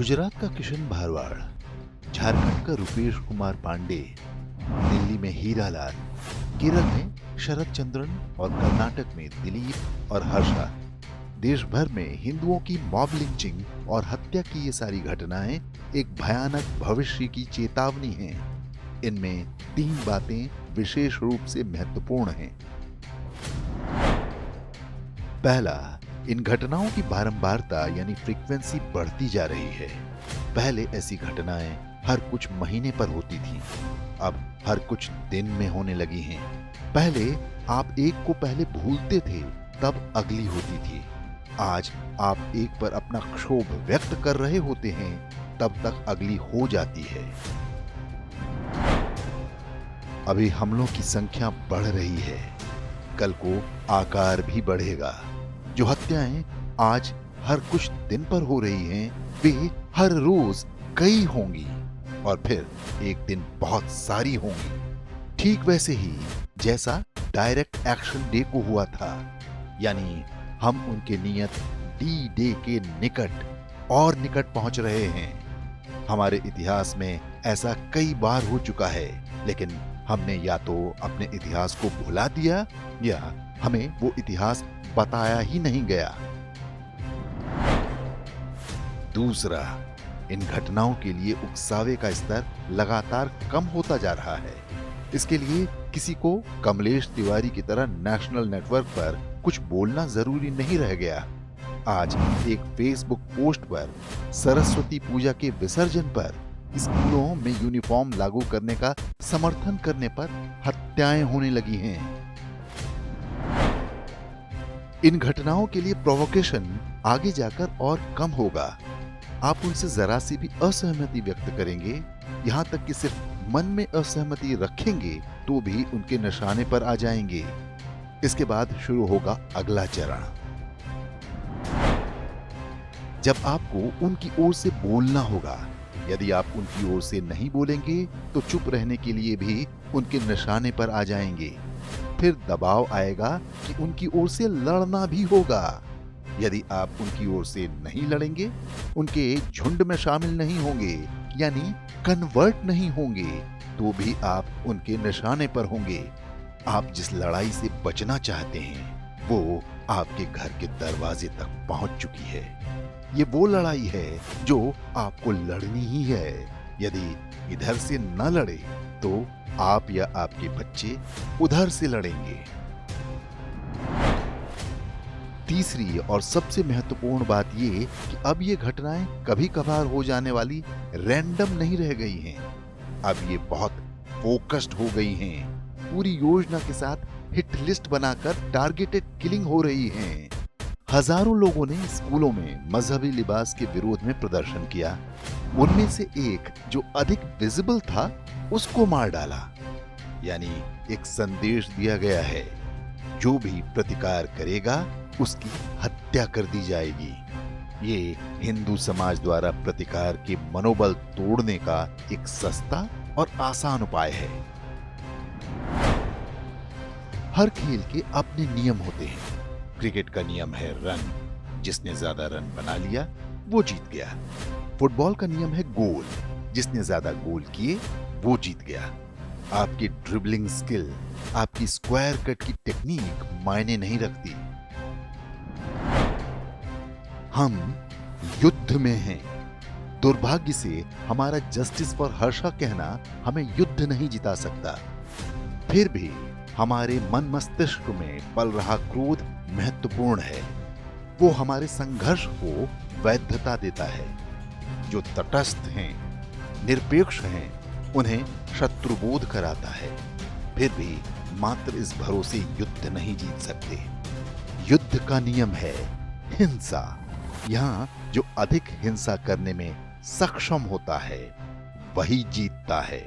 गुजरात का किशन भारवाड़, झारखंड का रुपेश कुमार पांडे, दिल्ली में हीरालाल, केरल में शरद चंद्रन और कर्नाटक में दिलीप और हर्षा। देश भर में हिंदुओं की मॉब लिंचिंग और हत्या की ये सारी घटनाएं एक भयानक भविष्य की चेतावनी हैं। इनमें 3 बातें विशेष रूप से महत्वपूर्ण हैं। पहला, इन घटनाओं की बारंबारता यानी फ्रीक्वेंसी बढ़ती जा रही है। पहले ऐसी घटनाएं हर कुछ महीने पर होती थीं, अब हर कुछ दिन में होने लगी हैं। पहले आप एक को पहले भूलते थे, तब अगली होती थी। आज आप एक पर अपना क्षोभ व्यक्त कर रहे होते हैं, तब तक अगली हो जाती है। अभी हमलों की संख्या बढ़ रही है, कल को आकार भी बढ़ेगा। जो हत्याएं आज हर कुछ दिन पर हो रही हैं, वे हर रोज कई होंगी और फिर एक दिन बहुत सारी होंगी। ठीक वैसे ही जैसा डायरेक्ट एक्शन डे को हुआ था, यानी हम उनके नियत डी डे के निकट और निकट पहुंच रहे हैं। हमारे इतिहास में ऐसा कई बार हो चुका है, लेकिन हमने या तो अपने इतिहास को भुला दिया या हमें वो इतिहास बताया ही नहीं गया। दूसरा, इन घटनाओं के लिए उकसावे का स्तर लगातार कम होता जा रहा है। इसके लिए किसी को कमलेश तिवारी की तरह नेशनल नेटवर्क पर कुछ बोलना जरूरी नहीं रह गया। आज एक फेसबुक पोस्ट पर सरस्वती पूजा के विसर्जन पर स्कूलों में यूनिफॉर्म लागू करने का समर्थन करने पर हत्याएं होने लगी हैं। इन घटनाओं के लिए प्रोवोकेशन आगे जाकर और कम होगा। आप उनसे जरा सी भी असहमति व्यक्त करेंगे, यहां तक कि सिर्फ मन में असहमति रखेंगे, तो भी उनके निशाने पर आ जाएंगे। इसके बाद शुरू होगा अगला चरण, जब आपको उनकी ओर से बोलना होगा। यदि आप उनकी ओर से नहीं बोलेंगे तो चुप रहने के लिए भी उनके निशाने पर आ जाएंगे। फिर दबाव आएगा कि उनकी ओर से लड़ना भी होगा। यदि आप उनकी ओर से नहीं लड़ेंगे, उनके झुंड में शामिल नहीं होंगे, यानी कन्वर्ट नहीं होंगे, तो भी आप उनके निशाने पर होंगे। आप जिस लड़ाई से बचना चाहते हैं, वो आपके घर के दरवाजे तक पहुंच चुकी है। ये वो लड़ाई है जो आपको लड़नी ही है। यदि इधर से न लड़े, तो आप या आपके बच्चे उधर से लड़ेंगे। तीसरी और सबसे महत्वपूर्ण बात ये कि अब ये घटनाएं कभी कभार हो जाने वाली रैंडम नहीं रह गई हैं। अब ये बहुत फोकस्ड हो गई हैं। पूरी योजना के साथ हिट लिस्ट बनाकर टारगेटेड किलिंग हो रही हैं। हजारों लोगों ने स्कूलों में मजहबी लिबास के विरोध में प्रदर्शन किया। उनमें से एक जो अधिक विजिबल था, उसको मार डाला। यानी एक संदेश दिया गया है, जो भी प्रतिकार करेगा उसकी हत्या कर दी जाएगी। ये हिंदू समाज द्वारा प्रतिकार के मनोबल तोड़ने का एक सस्ता और आसान उपाय है। हर खेल के अपने नियम होते हैं। क्रिकेट का नियम है रन, जिसने ज्यादा रन बना लिया वो जीत गया। फुटबॉल का नियम है गोल, जिसने ज्यादा गोल किए वो जीत गया। आपकी ड्रिबलिंग स्किल, आपकी स्क्वायर कट की टेक्निक मायने नहीं रखती। हम युद्ध में हैं। दुर्भाग्य से हमारा जस्टिस फॉर हर्षा कहना हमें युद्ध नहीं जिता सकता। फिर भी हमारे मन मस्तिष्क में पल रहा क्रोध महत्वपूर्ण है। वो हमारे संघर्ष को वैधता देता है। जो तटस्थ हैं, निरपेक्ष हैं, उन्हें शत्रुबोध कराता है। फिर भी मात्र इस भरोसे युद्ध नहीं जीत सकते। युद्ध का नियम है हिंसा। यहां जो अधिक हिंसा करने में सक्षम होता है, वही जीतता है।